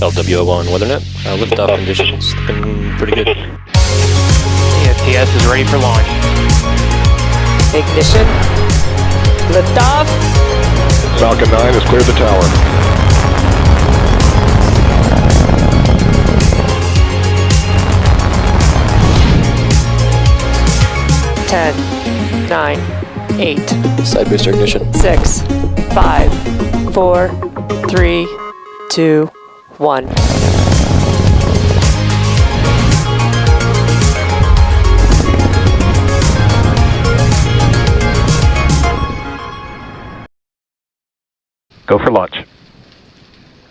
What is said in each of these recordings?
LWO1 WeatherNet. Liftoff conditions looking pretty good. SFS is ready for launch. Ignition. Liftoff. Falcon 9 has cleared the tower. Ten, 9, 8, Side booster ignition. 6, 5, 4, 3, 2, 1. Go for launch.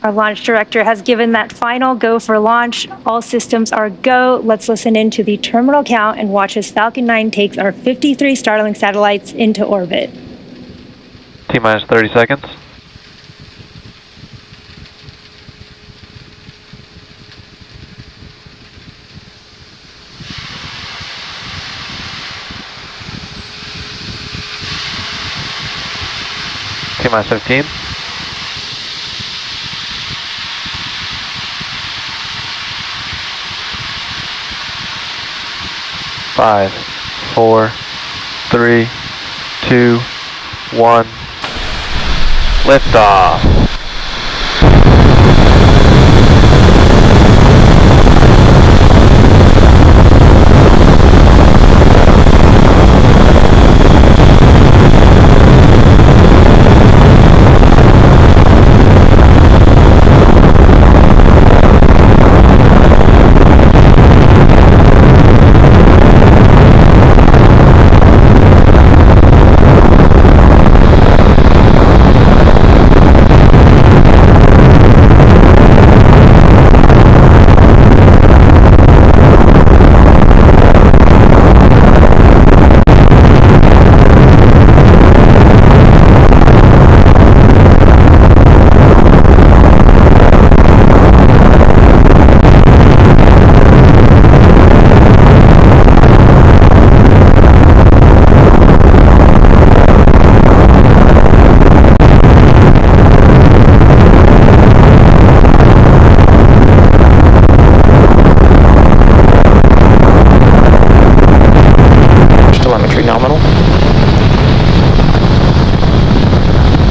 Our launch director has given that final go for launch. All systems are go. Let's listen into the terminal count and watch as Falcon 9 takes our 53 Starlink satellites into orbit. T-minus 30 seconds. T-minus 15. 5, 4, 3, 2, 1. Liftoff. Nominal.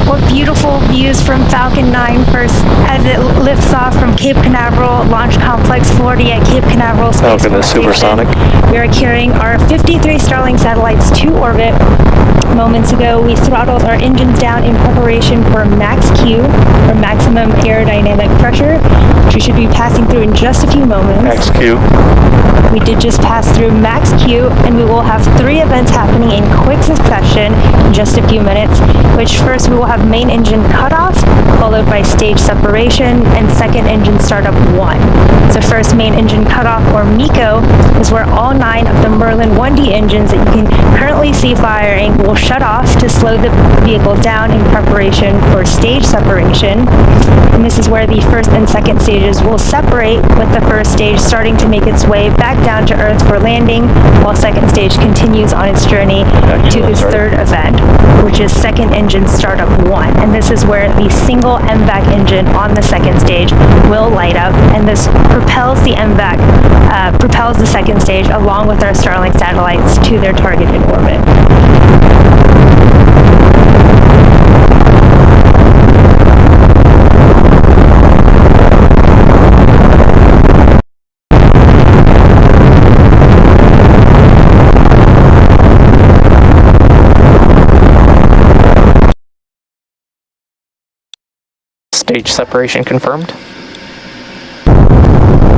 What beautiful views from Falcon 9 first as it lifts off from Cape Canaveral Launch Complex 40 at Cape Canaveral Space Falcon is supersonic. We are carrying our 53 Starlink satellites to orbit. Moments ago, we throttled our engines down in preparation for max Q, or maximum aerodynamic pressure, which we should be passing through in just a few moments. Max Q. We did just pass through max Q, and we will have 3 events happening in quick succession in just a few minutes, which first we will have main engine cutoff, followed by stage separation, and second engine startup 1. So first main engine cutoff, or MECO, is where all 9 of the Merlin 1D engines that you can currently see firing will shut off to slow the vehicle down in preparation for stage separation. And this is where the first and second stages will separate, with the first stage starting to make its way back down to Earth for landing, while second stage continues on its journey to this third event, which is second engine startup 1. And this is where the single MVAC engine on the second stage will light up, and this propels the MVAC, propels the second stage along with our Starlink satellites to their targeted orbit. Stage separation confirmed.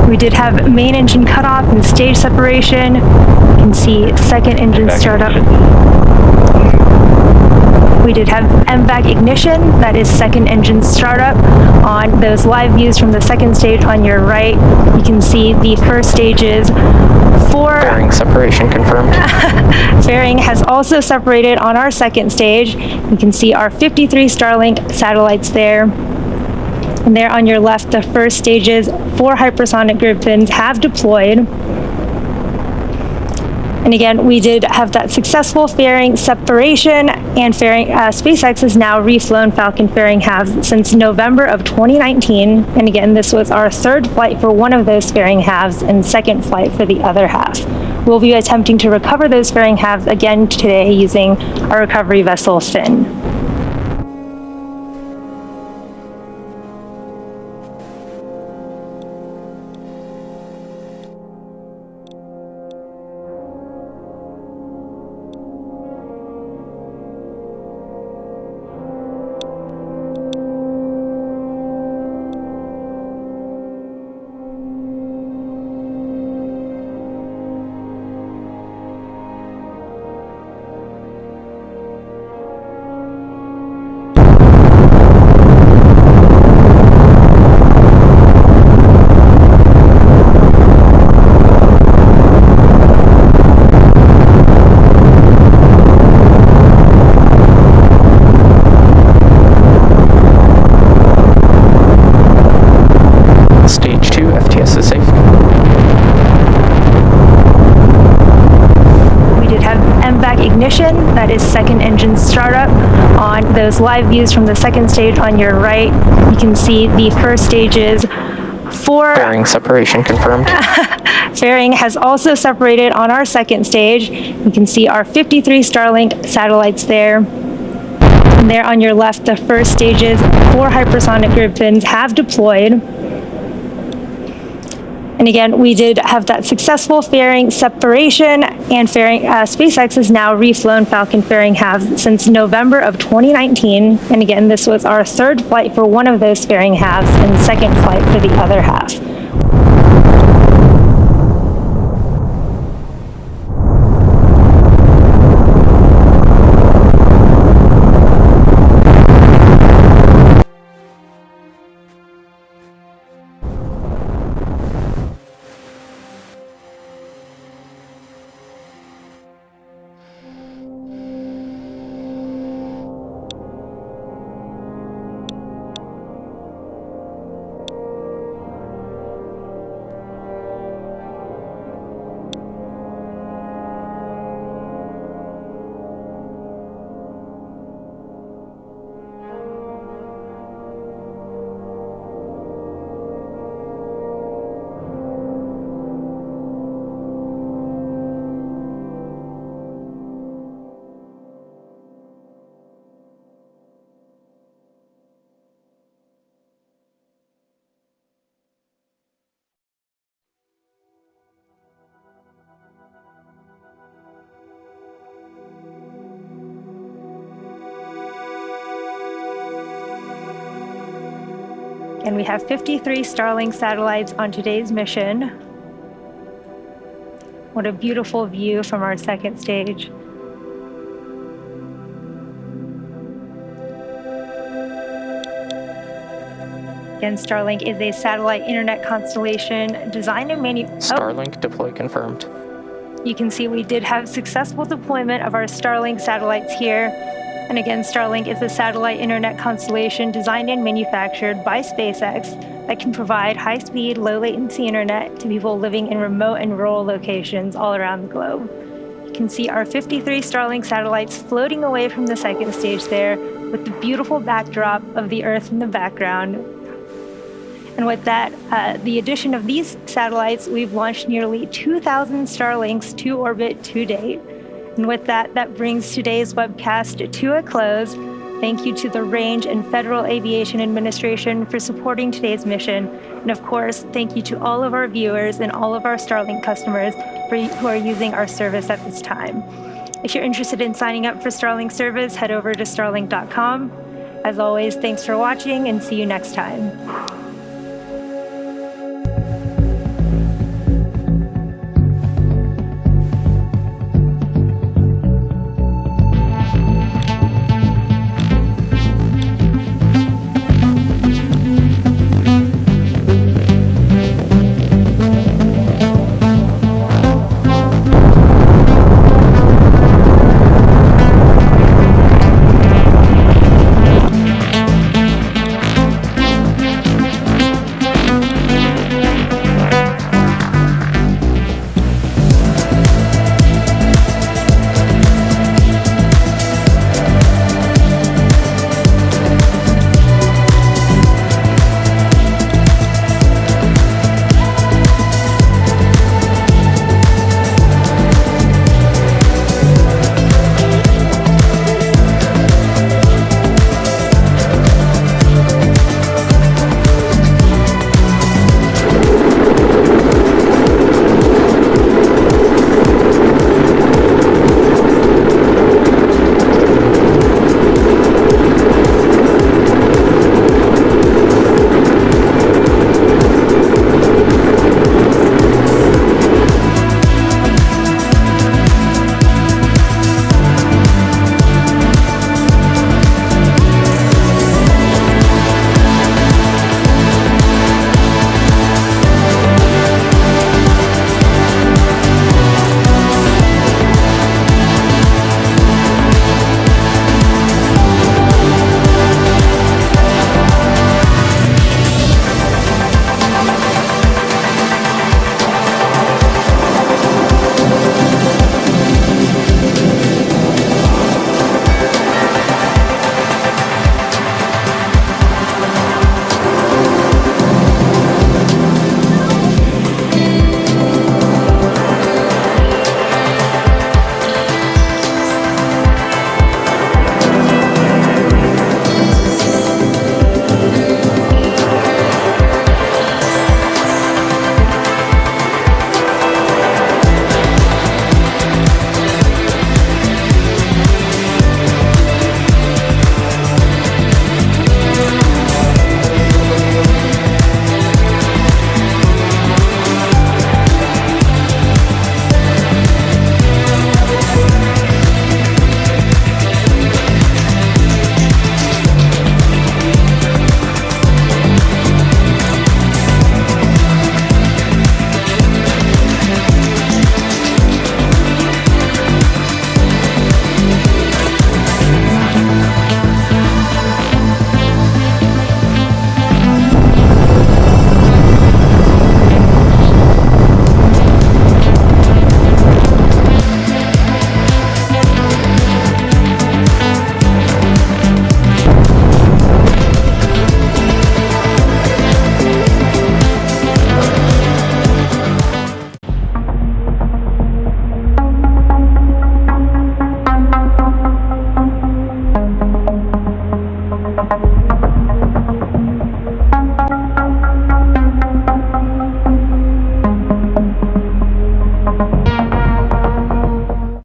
We did have main engine cutoff and stage separation. You can see second engine startup. We did have MVAC ignition, that is second engine startup. On those live views from the second stage on your right, you can see the first stages for... Fairing separation confirmed. Fairing has also separated on our second stage. You can see our 53 Starlink satellites there. And there on your left, the first stages, 4 hypersonic Griffins have deployed. And again, we did have that successful fairing separation, and SpaceX has now reflown Falcon fairing halves since November of 2019. And again, this was our third flight for one of those fairing halves and second flight for the other half. We'll be attempting to recover those fairing halves again today using our recovery vessel Finn. Stage 2, FTS is safe. We did have MVAC ignition, that is second engine startup. On those live views from the second stage on your right, you can see the first stages. Fairing separation confirmed. Fairing has also separated on our second stage. You can see our 53 Starlink satellites there. And there on your left, the first stages, 4 hypersonic Griffin's have deployed. And again, we did have that successful fairing separation, and SpaceX has now reflown Falcon fairing halves since November of 2019. And again, this was our third flight for one of those fairing halves and second flight for the other half. And we have 53 Starlink satellites on today's mission. What a beautiful view from our second stage. Again, Starlink is a satellite internet constellation designed and Starlink deploy confirmed. You can see we did have successful deployment of our Starlink satellites here. And again, Starlink is a satellite internet constellation designed and manufactured by SpaceX that can provide high-speed, low-latency internet to people living in remote and rural locations all around the globe. You can see our 53 Starlink satellites floating away from the second stage there with the beautiful backdrop of the Earth in the background. And with that, the addition of these satellites, we've launched nearly 2,000 Starlinks to orbit to date. And with that, that brings today's webcast to a close. Thank you to the Range and Federal Aviation Administration for supporting today's mission. And of course, thank you to all of our viewers and all of our Starlink customers who are using our service at this time. If you're interested in signing up for Starlink service, head over to starlink.com. As always, thanks for watching and see you next time.